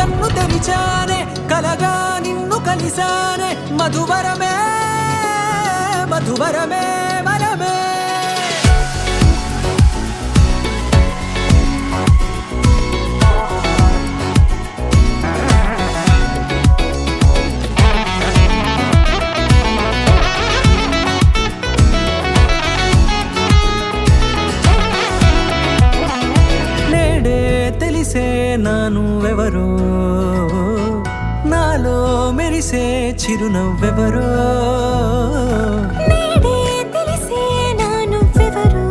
కన్ను తెరిచానే కలగా నిన్ను కలిసానే మధువరమే మధువరమే వరమే నానువెవరో నాలో మెరిసే చిరునవ్వెవరో నేడే తెలిసే నానువెవరో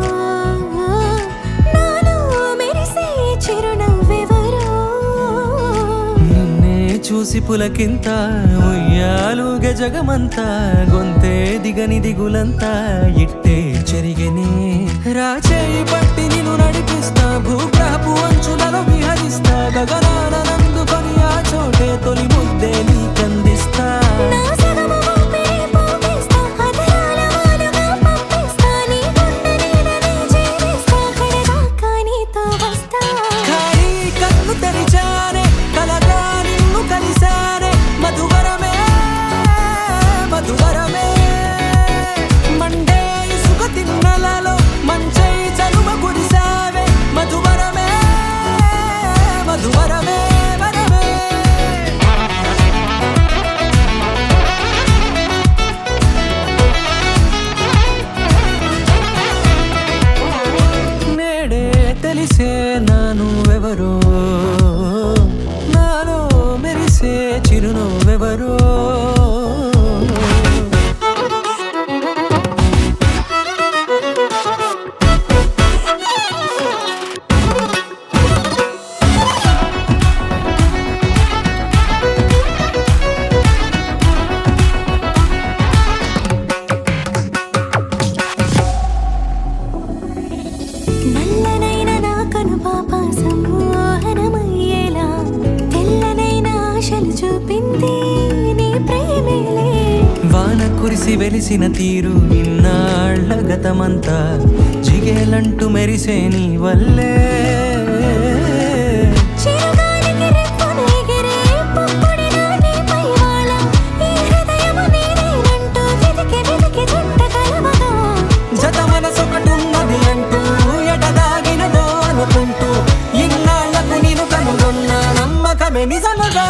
నాలో మెరిసే చిరునవ్వెవరో నిన్నే చూసి పులకింత ఉయ్యాలుగ జగమంతా గొంతే దిగని దిగులంతా ఇట్టే చెరిగనే రాచేయి పట్టి నిన్ను నడిపిస్తా భూగ్రహపు అంచులలో విహరిస్తా గగనాన నందుకొని ఆ చోటే తొలి ముద్దే నీకందిస్తా నా సగము ఊపిరి పోగేస్తా అదరాల వానగా పంపిస్తా నీ గుండె నీడనే జీవిస్తా కడదాకా నీతో వస్తా ఖాళీ కన్ను తెరిచానే కలగా నిన్ను కలిసానే మధువరమే మధువరమే మండే ఇసుక తిన్నలలో మంచై చలువ కురిసావే మధువరమే మధువరమే వరమే నేడే తెలిసే నానువెవరో నాలో మెరిసే చిరునవ్వెవరో నల్లనైన నా కనుపాప సమ్మోహనమయ్యేలా తెల్లనైన ఆశలు చూపింది నీ ప్రేమేలే వాన కురిసి వెలిసిన తీరు ఇన్నాళ్ళ గతమంతా జిగేలంటూ మెరిసే నీ వల్లే చిరుగాలికి రెప్పున ఎగిరే పుప్పొడిన నీపై వాళ ఈ హృదయము నీదేనంటూ వెతికి వెతికి జంట కలవగా జత మనసొకటున్నది అంటూ ఎటదాగినదో అనుకుంటూ ఇన్నాళ్లకు నేను కనుగొన్న నమ్మకమే నిజముగా